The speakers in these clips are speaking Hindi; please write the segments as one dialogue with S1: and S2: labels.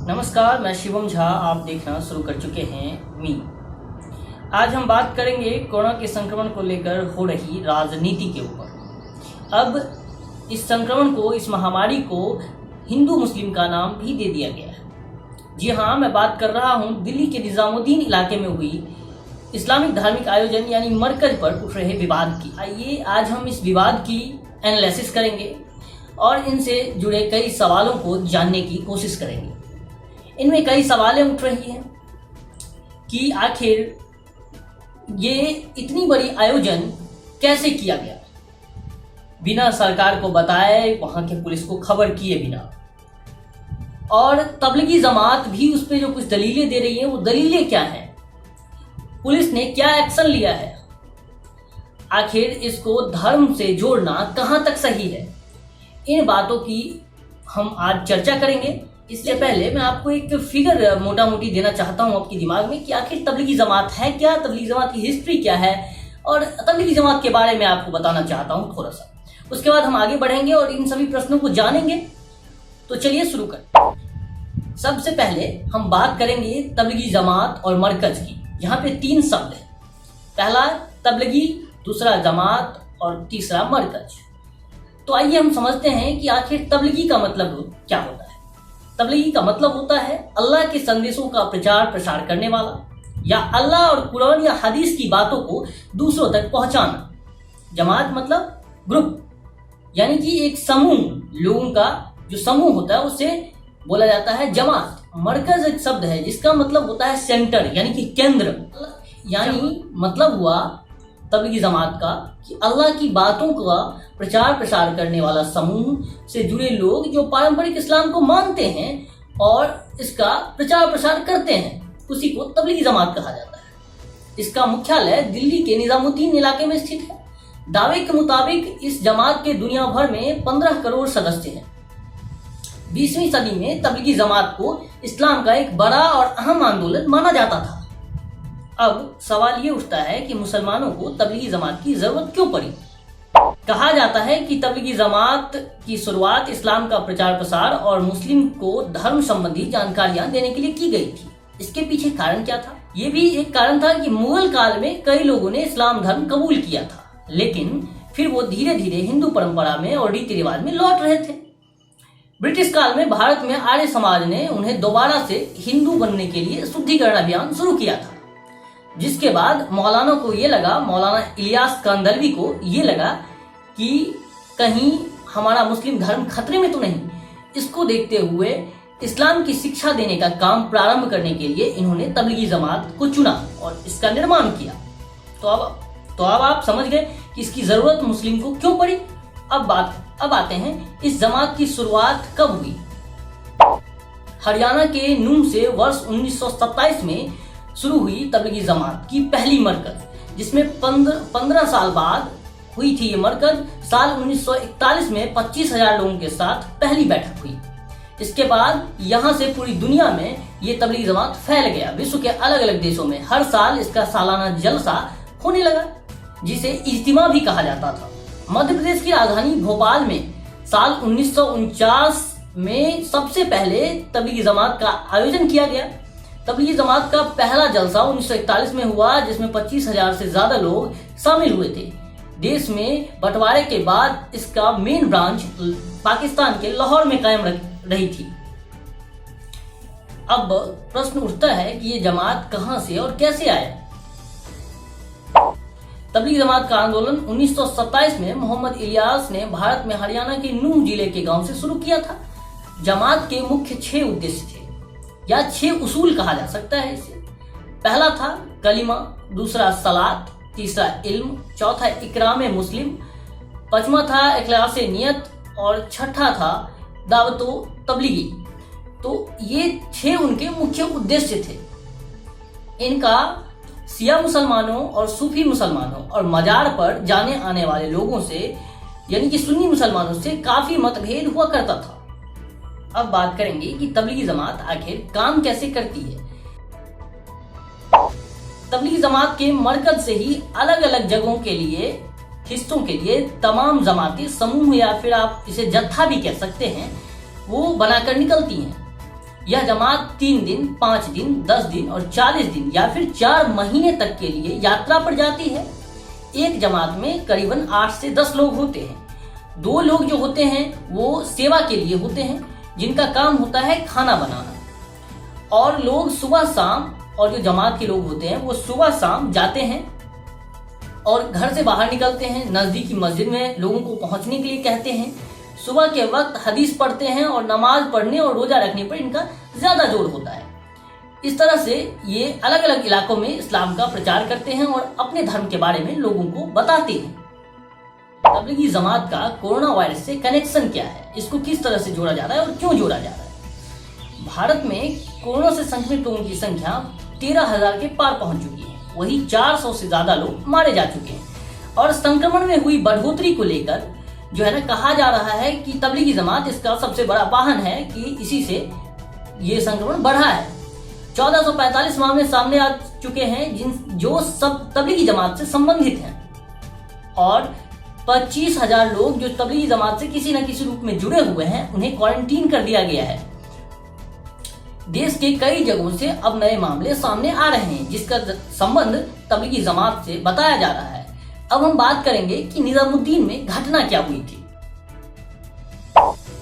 S1: नमस्कार, मैं शिवम झा। आप देखना शुरू कर चुके हैं मी। आज हम बात करेंगे कोरोना के संक्रमण को लेकर हो रही राजनीति के ऊपर। अब इस संक्रमण को, इस महामारी को हिंदू मुस्लिम का नाम भी दे दिया गया है। जी हाँ, मैं बात कर रहा हूँ दिल्ली के निजामुद्दीन इलाके में हुई इस्लामिक धार्मिक आयोजन यानी मरकज पर उठ रहे विवाद की। आइए आज हम इस विवाद की एनालिसिस करेंगे और इनसे जुड़े कई सवालों को जानने की कोशिश करेंगे। इनमें कई सवालें उठ रही हैं कि आखिर ये इतनी बड़ी आयोजन कैसे किया गया, बिना सरकार को बताए, वहां के पुलिस को खबर किए बिना। और तबलीगी जमात भी उस पर जो कुछ दलीलें दे रही है, वो दलीलें क्या हैं, पुलिस ने क्या एक्शन लिया है, आखिर इसको धर्म से जोड़ना कहां तक सही है, इन बातों की हम आज चर्चा करेंगे। इससे पहले मैं आपको एक फिगर मोटा मोटी देना चाहता हूं आपके दिमाग में कि आखिर तबलीगी जमात है क्या, तबलीगी जमात की हिस्ट्री क्या है, और तबलीगी जमात के बारे में आपको बताना चाहता हूं थोड़ा सा। उसके बाद हम आगे बढ़ेंगे और इन सभी प्रश्नों को जानेंगे। तो चलिए शुरू करें। सबसे पहले हम बात करेंगे तबलीगी जमात और मरकज की। यहाँ पे तीन शब्द है, पहला तबलीगी, दूसरा जमात और तीसरा मरकज। तो आइए हम समझते हैं कि आखिर तबलीगी का मतलब क्या होता है। तबलीगी का मतलब होता है अल्लाह के संदेशों का प्रचार प्रसार करने वाला, या अल्लाह और कुरान या हदीस की बातों को दूसरों तक पहुंचाना। जमात मतलब ग्रुप, यानी कि एक समूह लोगों का जो समूह होता है उसे बोला जाता है जमात। मरकज एक शब्द है जिसका मतलब होता है सेंटर, यानी कि केंद्र। यानी मतलब हुआ तबलीगी जमात का कि अल्लाह की बातों का प्रचार प्रसार करने वाला समूह से जुड़े लोग जो पारंपरिक इस्लाम को मानते हैं और इसका प्रचार प्रसार करते हैं, उसी को तबलीगी जमात कहा जाता है। इसका मुख्यालय दिल्ली के निजामुद्दीन इलाके में स्थित है। दावे के मुताबिक इस जमात के दुनिया भर में 15 करोड़ सदस्य हैं। 20वीं सदी में तबलीगी जमात को इस्लाम का एक बड़ा और अहम आंदोलन माना जाता था। अब सवाल ये उठता है कि मुसलमानों को तबलीगी जमात की जरूरत क्यों पड़ी। कहा जाता है कि तबलीगी जमात की शुरुआत इस्लाम का प्रचार प्रसार और मुस्लिम को धर्म संबंधी जानकारियां देने के लिए की गई थी। इसके पीछे कारण क्या था? ये भी एक कारण था कि मुगल काल में कई लोगों ने इस्लाम धर्म कबूल किया था, लेकिन फिर वो धीरे धीरे हिंदू परंपरा में और रीति रिवाज में लौट रहे थे। ब्रिटिश काल में भारत में आर्य समाज ने उन्हें दोबारा से हिंदू बनने के लिए शुद्धिकरण अभियान शुरू किया था, जिसके बाद मौलाना इलियास कांदलवी को ये लगा कि कहीं हमारा मुस्लिम धर्म खतरे में तो नहीं। इसको देखते हुए इस्लाम की शिक्षा देने का काम प्रारंभ करने के लिए इन्होंने तबलीगी जमात को चुना और इसका निर्माण किया। तो अब आप समझ गए कि इसकी जरूरत मुस्लिम को क्यों पड़ी। अब आते हैं इस जमात की शुरुआत कब हुई। हरियाणा के नूंह से वर्ष 1927 में शुरू हुई तबलीगी जमात की पहली मरकज, जिसमें 15 साल बाद हुई थी ये मरकज। साल 1941 में 25,000 लोगों के साथ पहली बैठक हुई। इसके बाद यहाँ से पूरी दुनिया में ये तबलीगी जमात फैल गया। विश्व के अलग अलग देशों में हर साल इसका सालाना जलसा होने लगा, जिसे इज्तिमा भी कहा जाता था। मध्य प्रदेश की राजधानी भोपाल में साल 1949 में सबसे पहले तबलीगी जमात का आयोजन किया गया। तबलीगी जमात का पहला जलसा 1941 में हुआ, जिसमें 25,000 से ज्यादा लोग शामिल हुए थे। देश में बंटवारे के बाद इसका मेन ब्रांच पाकिस्तान के लाहौर में कायम रही थी। अब प्रश्न उठता है कि ये जमात कहां से और कैसे आया। तबलीगी जमात का आंदोलन 1927 में मोहम्मद इलियास ने भारत में हरियाणा के नूंह जिले के गांव से शुरू किया था। जमात के मुख्य 6 उद्देश्य थे, या 6 उसूल कहा जा सकता है इसे। पहला था कलिमा, दूसरा सलात, तीसरा इल्म, चौथा इकराम मुस्लिम, पांचवा था इखलास नियत और छठा था दावतो तबलीगी। तो ये 6 उनके मुख्य उद्देश्य थे। इनका शिया मुसलमानों और सूफी मुसलमानों और मजार पर जाने आने वाले लोगों से, यानी कि सुन्नी मुसलमानों से काफी मतभेद हुआ करता था। अब बात करेंगे कि तबलीगी जमात आखिर काम कैसे करती है। तबलीगी जमात के मरकज से ही अलग अलग जगहों के लिए, हिस्सों के लिए तमाम जमाती समूह या फिर आप इसे जत्था भी कह सकते हैं, वो बनाकर निकलती हैं। यह जमात 3 दिन, 5 दिन, 10 दिन और 40 दिन या फिर 4 महीने तक के लिए यात्रा पर जाती है। एक जमात में करीबन 8 से 10 लोग होते हैं। 2 लोग जो होते हैं वो सेवा के लिए होते हैं, जिनका काम होता है खाना बनाना। और लोग सुबह शाम, और जो जमात के लोग होते हैं वो सुबह शाम जाते हैं और घर से बाहर निकलते हैं, नजदीकी मस्जिद में लोगों को पहुंचने के लिए कहते हैं। सुबह के वक्त हदीस पढ़ते हैं और नमाज पढ़ने और रोजा रखने पर इनका ज्यादा जोर होता है। इस तरह से ये अलग अलग इलाकों में इस्लाम का प्रचार करते हैं और अपने धर्म के बारे में लोगों को बताते हैं। तबलीगी जमात का कोरोना वायरस से कनेक्शन क्या है, इसको किस तरह से जोड़ा जा रहा है और क्यों जोड़ा जा रहा है। भारत में कोरोना से संक्रमित लोगों की संख्या 13,000 के पार पहुंच चुकी है। वही 400 से ज्यादा लोग मारे जा चुके हैं। और संक्रमण में हुई बढ़ोतरी को लेकर जो है ना, कहा जा रहा है कि तबलीगी जमात इसका सबसे बड़ा वाहन है कि इसी से ये संक्रमण बढ़ा है। 1445 मामले सामने आ चुके हैं जो सब तबलीगी जमात से संबंधित हैं और 25,000 लोग जो तबलीगी जमात से किसी न किसी रूप में जुड़े हुए हैं उन्हें क्वारंटीन कर दिया गया है। देश के कई जगहों से अब नए मामले सामने आ रहे हैं जिसका संबंध तबलीगी जमात से बताया जा रहा है। अब हम बात करेंगे कि निजामुद्दीन में घटना क्या हुई थी।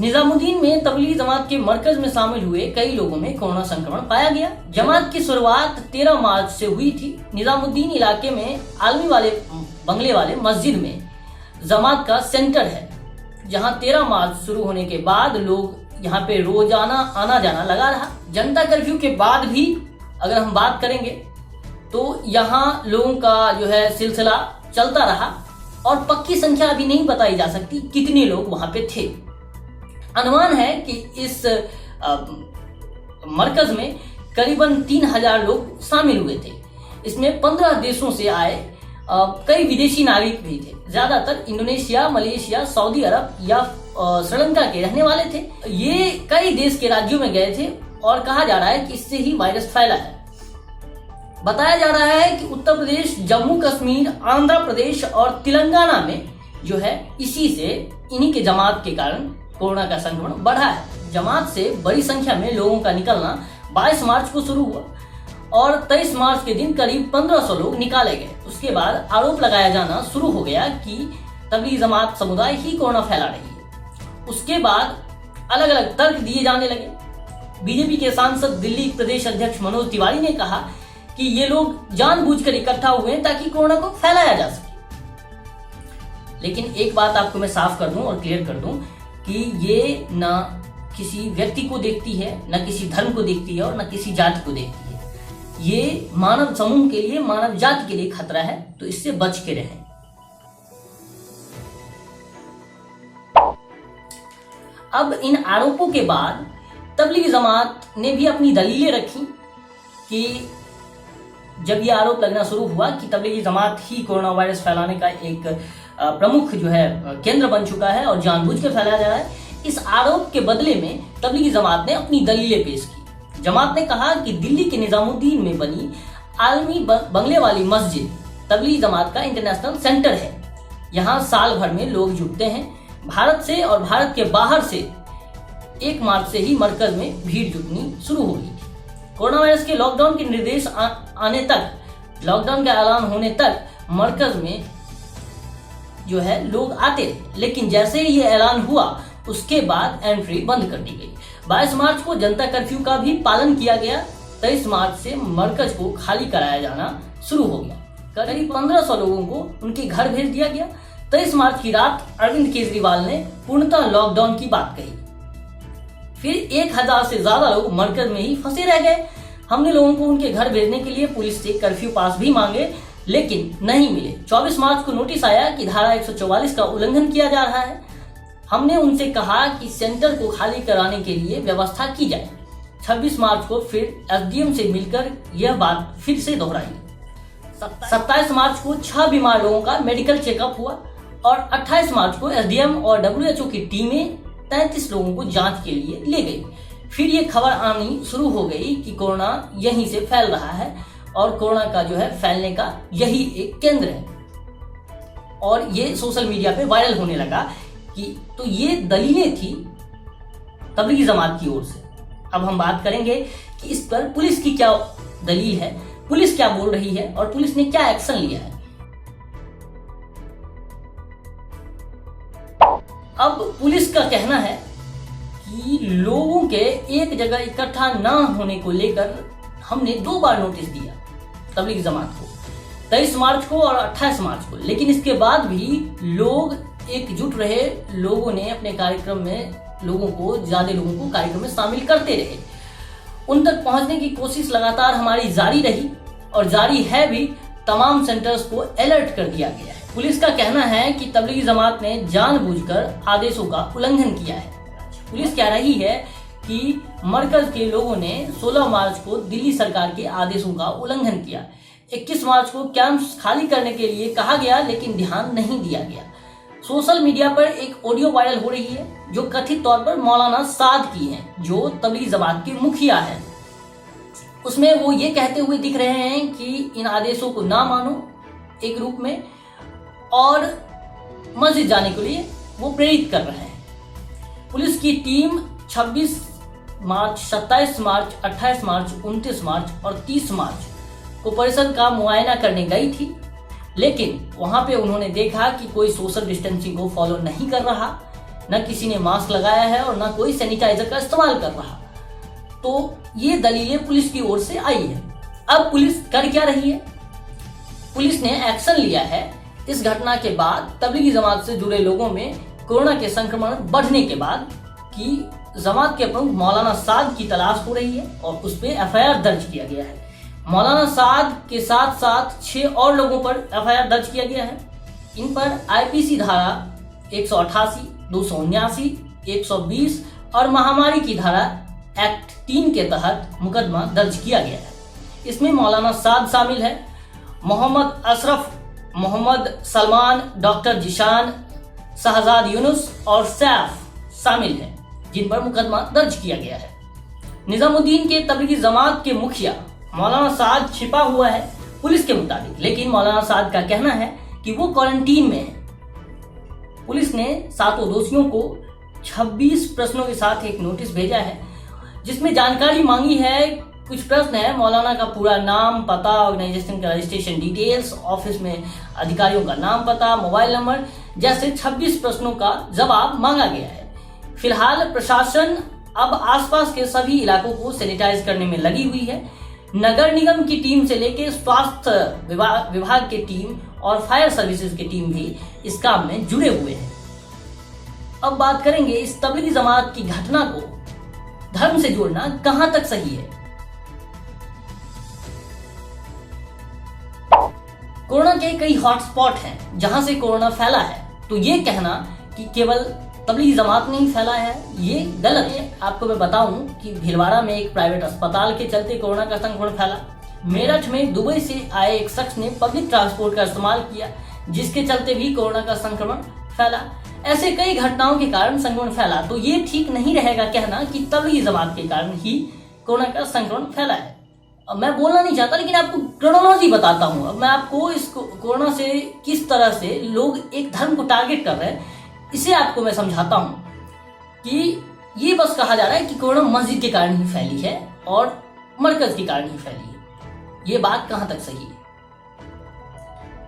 S1: निजामुद्दीन में तबलीगी जमात के मरकज में शामिल हुए कई लोगों में कोरोना संक्रमण पाया गया। जमात की शुरुआत 13 मार्च से हुई थी। निजामुद्दीन इलाके में आलमी वाले बंगले वाले मस्जिद में जमात का सेंटर है, जहां 13 मार्च शुरू होने के बाद लोग यहाँ पे रोजाना आना जाना लगा रहा। जनता कर्फ्यू के बाद भी अगर हम बात करेंगे तो यहाँ लोगों का जो है सिलसिला चलता रहा और पक्की संख्या अभी नहीं बताई जा सकती कितने लोग वहां पे थे। अनुमान है कि इस मरकज में करीबन 3,000 लोग शामिल हुए थे। इसमें 15 देशों से आए कई विदेशी नागरिक भी थे। ज्यादातर इंडोनेशिया, मलेशिया, सऊदी अरब या श्रीलंका के रहने वाले थे। ये कई देश के राज्यों में गए थे और कहा जा रहा है कि इससे ही वायरस फैला है। बताया जा रहा है कि उत्तर प्रदेश, जम्मू कश्मीर, आंध्र प्रदेश और तेलंगाना में जो है इन्हीं के जमात के कारण कोरोना का संक्रमण बढ़ा है। जमात से बड़ी संख्या में लोगों का निकलना 22 मार्च को शुरू हुआ और 23 मार्च के दिन करीब 1500 लोग निकाले गए। उसके बाद आरोप लगाया जाना शुरू हो गया कि तबलीगी जमात समुदाय ही कोरोना फैला रही है। उसके बाद अलग अलग तर्क दिए जाने लगे। बीजेपी के सांसद दिल्ली प्रदेश अध्यक्ष मनोज तिवारी ने कहा कि ये लोग जानबूझकर इकट्ठा हुए हैं ताकि कोरोना को फैलाया जा सके। लेकिन एक बात आपको मैं साफ कर दूं और क्लियर कर दूं कि ये न किसी व्यक्ति को देखती है, न किसी धर्म को देखती है और न किसी जाति को देखती है। ये मानव समूह के लिए, मानव जाति के लिए खतरा है, तो इससे बच के रहें। अब इन आरोपों के बाद तबलीगी जमात ने भी अपनी दलीलें रखी कि जब ये आरोप लगना शुरू हुआ कि तबलीगी जमात ही कोरोना वायरस फैलाने का एक प्रमुख जो है केंद्र बन चुका है और जानबूझकर फैलाया जा रहा है, इस आरोप के बदले में तबलीगी जमात ने अपनी दलीलें पेश की। जमात ने कहा कि दिल्ली के निजामुद्दीन में बनी आलमी बंगले वाली मस्जिद तबलीगी जमात का इंटरनेशनल सेंटर है। यहाँ साल भर में लोग जुटते हैं। भारत से और भारत के बाहर से 1 मार्च से ही मरकज में भीड़ जुटनी शुरू होगी। कोरोना वायरस के लॉकडाउन के निर्देश आने तक, लॉकडाउन का ऐलान होने तक मरकज में जो है लोग आते थे, लेकिन जैसे ही ये ऐलान हुआ उसके बाद एंट्री बंद कर दी गई। 22 मार्च को जनता कर्फ्यू का भी पालन किया गया। 23 मार्च से मरकज को खाली कराया जाना शुरू हो गया। करीब 1500 लोगों को उनके घर भेज दिया गया। 23 मार्च की रात अरविंद केजरीवाल ने पूर्णतः लॉकडाउन की बात कही। फिर 1000 से ज्यादा लोग मरकज में ही फंसे रह गए। हमने लोगों को उनके घर भेजने के लिए पुलिस से कर्फ्यू पास भी मांगे, लेकिन नहीं मिले। 24 मार्च को नोटिस आया कि धारा 144 का उल्लंघन किया जा रहा है। हमने उनसे कहा कि सेंटर को खाली कराने के लिए व्यवस्था की जाए। 26 मार्च को फिर एसडीएम से मिलकर यह बात फिर से दोहराई। 27 मार्च को 6 बीमार लोगों का मेडिकल चेकअप हुआ और 28 मार्च को एसडीएम और डब्ल्यूएचओ की टीमें 33 लोगों को जांच के लिए ले गई। फिर ये खबर आनी शुरू हो गई कि कोरोना यहीं से फैल रहा है और कोरोना का जो है फैलने का यही एक केंद्र है। और ये सोशल मीडिया पे वायरल होने लगा कि तो ये दलीलें थी तबलीगी जमात की ओर से। अब हम बात करेंगे कि इस पर पुलिस की क्या दलील है, पुलिस क्या बोल रही है और पुलिस ने क्या एक्शन लिया है। अब पुलिस का कहना है कि लोगों के एक जगह इकट्ठा ना होने को लेकर हमने 2 बार नोटिस दिया तबलीगी जमात को, 23 मार्च को और 28 मार्च को, लेकिन इसके बाद भी लोग एकजुट रहे। लोगों ने अपने कार्यक्रम में ज्यादा लोगों को कार्यक्रम में शामिल करते रहे। उन तक पहुंचने की कोशिश लगातार हमारी जारी रही और जारी है भी। तमाम सेंटर्स को अलर्ट कर दिया गया है। पुलिस का कहना है कि तबलीगी जमात ने जानबूझकर आदेशों का उल्लंघन किया है। पुलिस कह रही है कि मरकज के लोगों ने 16 मार्च को दिल्ली सरकार के आदेशों का उल्लंघन किया। 21 मार्च को कैंप्स खाली करने के लिए कहा गया, लेकिन ध्यान नहीं दिया गया। सोशल मीडिया पर एक ऑडियो वायरल हो रही है जो कथित तौर पर मौलाना साद की है, जो तबलीगी जमात के मुखिया हैं। उसमें वो ये कहते हुए दिख रहे हैं कि इन आदेशों को ना मानो एक रूप में, और मस्जिद जाने के लिए वो प्रेरित कर रहे हैं। पुलिस की टीम 26 मार्च, 27 मार्च, 28 मार्च, 29 मार्च और 30 मार्च को परिसर का मुआयना करने गई थी, लेकिन वहां पे उन्होंने देखा कि कोई सोशल डिस्टेंसिंग को फॉलो नहीं कर रहा, न किसी ने मास्क लगाया है और न कोई सैनिटाइजर का इस्तेमाल कर रहा। तो ये दलीलें पुलिस की ओर से आई है। अब पुलिस कर क्या रही है? पुलिस ने एक्शन लिया है इस घटना के बाद, तबलीगी जमात से जुड़े लोगों में कोरोना के संक्रमण बढ़ने के बाद, कि जमात के प्रमुख मौलाना साद की तलाश हो रही है और उस पर FIR दर्ज किया गया है। मौलाना साद के साथ साथ 6 और लोगों पर FIR दर्ज किया गया है। इन पर IPC धारा 188, 279, 120 और महामारी की धारा एक्ट 3 के तहत मुकदमा दर्ज किया गया है। इसमें मौलाना साद शामिल है, मोहम्मद अशरफ, मोहम्मद सलमान, डॉक्टर जिशान, शहजाद यूनुस और सैफ शामिल हैं, जिन पर मुकदमा दर्ज किया गया है। निजामुद्दीन के तबलीगी जमात के मुखिया मौलाना साद छिपा हुआ है पुलिस के मुताबिक, लेकिन मौलाना साद का कहना है कि वो क्वारंटीन में है। पुलिस ने 7 दोषियों को 26 प्रश्नों के साथ एक नोटिस भेजा है, जिसमें जानकारी मांगी है। कुछ प्रश्न है, मौलाना का पूरा नाम, पता, ऑर्गेनाइजेशन का रजिस्ट्रेशन डिटेल्स, ऑफिस में अधिकारियों का नाम, पता, मोबाइल नंबर जैसे 26 प्रश्नों का जवाब मांगा गया है। फिलहाल प्रशासन अब आसपास के सभी इलाकों को सैनिटाइज करने में लगी हुई है। नगर निगम की टीम से लेकर स्वास्थ्य विभाग की टीम और फायर सर्विसेज की टीम भी इस काम में जुड़े हुए हैं। अब बात करेंगे इस तबलीगी जमात की घटना को धर्म से जोड़ना कहां तक सही है। कोरोना के कई हॉटस्पॉट हैं जहां से कोरोना फैला है, तो ये कहना कि केवल तबलीगी जमात नहीं फैला है, ये गलत है। आपको मैं बताऊं कि भीलवाड़ा में एक प्राइवेट अस्पताल के चलते कोरोना का संक्रमण फैला। मेरठ में दुबई से आए एक शख्स ने पब्लिक ट्रांसपोर्ट का इस्तेमाल किया, जिसके चलते भी कोरोना का संक्रमण फैला। ऐसे कई घटनाओं के कारण संक्रमण फैला, तो ये ठीक नहीं रहेगा कहना कि तबलीगी जमात के कारण ही कोरोना का संक्रमण फैला है। अब मैं बोलना नहीं चाहता, लेकिन आपको क्रोनोलॉजी बताता हूँ। अब मैं आपको इस कोरोना से किस तरह से लोग एक धर्म को टारगेट कर रहे हैं, इसे आपको मैं समझाता हूं कि ये बस कहा जा रहा है कि कोरोना मस्जिद के कारण ही फैली है और मरकज के कारण ही फैली है। ये बात कहां तक सही है?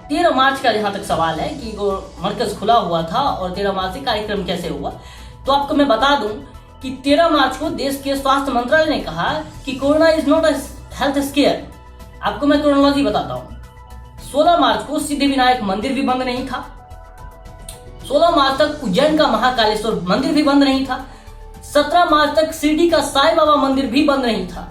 S1: 13 मार्च का जहां तक सवाल है कि वो मरकज खुला हुआ था और 13 मार्च से कार्यक्रम कैसे हुआ, तो आपको मैं बता दूं कि 13 मार्च को देश के स्वास्थ्य मंत्रालय ने कहा कि corona is not a health square. आपको मैं क्रोनोलॉजी बताता हूं। 16 मार्च को सिद्धिविनायक मंदिर भी बंद नहीं था। 16 मार्च तक उज्जैन का महाकालेश्वर मंदिर भी बंद नहीं था। 17 मार्च तक शिरडी का साईं बाबा मंदिर भी बंद नहीं था।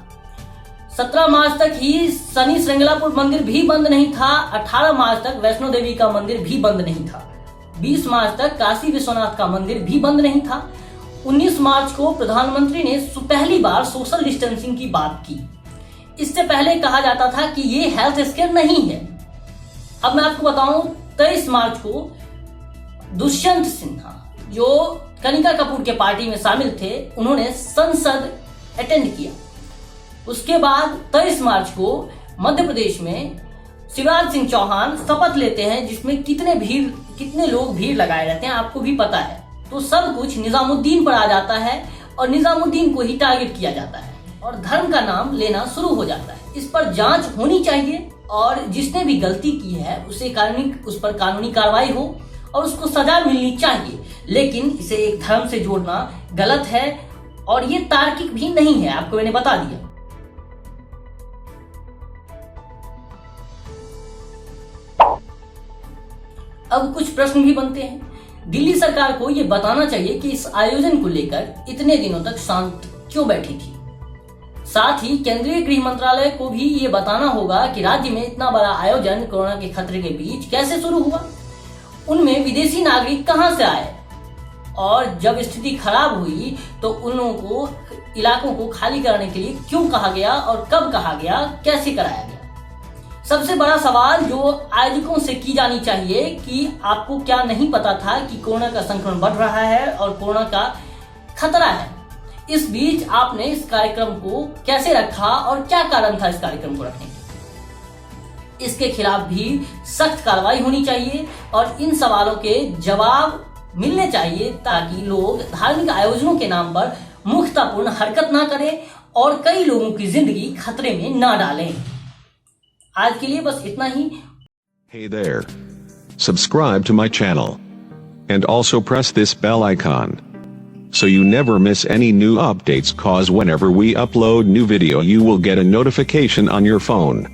S1: 17 मार्च तक ही शनि श्रृंगलापुर मंदिर भी बंद नहीं था। 18 मार्च तक वैष्णो देवी का मंदिर भी बंद नहीं था। 20 मार्च तक काशी विश्वनाथ का मंदिर भी बंद नहीं था। 19 मार्च को प्रधानमंत्री ने पहली बार सोशल डिस्टेंसिंग की बात की। इससे पहले कहा जाता था कि ये हेल्थ स्केयर नहीं है। अब मैं आपको बताऊं, 23 मार्च को दुष्यंत सिन्हा, जो कनिका कपूर के पार्टी में शामिल थे, उन्होंने संसद अटेंड किया। उसके बाद 23 मार्च को मध्य प्रदेश में शिवराज सिंह चौहान शपथ लेते हैं, जिसमें कितने लोग भीड़ लगाए रहते हैं आपको भी पता है। तो सब कुछ निजामुद्दीन पर आ जाता है और निजामुद्दीन को ही टारगेट किया जाता है और धर्म का नाम लेना शुरू हो जाता है। इस पर जांच होनी चाहिए और जिसने भी गलती की है उस पर कानूनी कार्रवाई हो और उसको सजा मिलनी चाहिए, लेकिन इसे एक धर्म से जोड़ना गलत है और ये तार्किक भी नहीं है, आपको मैंने बता दिया। अब कुछ प्रश्न भी बनते हैं। दिल्ली सरकार को यह बताना चाहिए कि इस आयोजन को लेकर इतने दिनों तक शांत क्यों बैठी थी। साथ ही केंद्रीय गृह मंत्रालय को भी ये बताना होगा कि राज्य में इतना बड़ा आयोजन कोरोना के खतरे के बीच कैसे शुरू हुआ, उनमें विदेशी नागरिक कहां से आए और जब स्थिति खराब हुई तो उन लोगों को इलाकों को खाली कराने के लिए क्यों कहा गया और कब कहा गया, कैसे कराया गया। सबसे बड़ा सवाल जो आयोजकों से की जानी चाहिए कि आपको क्या नहीं पता था कि कोरोना का संक्रमण बढ़ रहा है और कोरोना का खतरा है। इस बीच आपने इस कार्यक्रम को कैसे रखा और क्या कारण था इस कार्यक्रम को रखने के। इसके खिलाफ भी सख्त कार्रवाई होनी चाहिए और इन सवालों के जवाब मिलने चाहिए ताकि लोग धार्मिक आयोजनों के नाम पर मूर्खतापूर्ण हरकत ना करें और कई लोगों की जिंदगी खतरे में ना डालें। आज के लिए बस इतना ही।
S2: Hey there. Subscribe to my channel. And also press this bell icon. So you never miss any new updates, cause whenever we upload new video you will get a notification on your phone.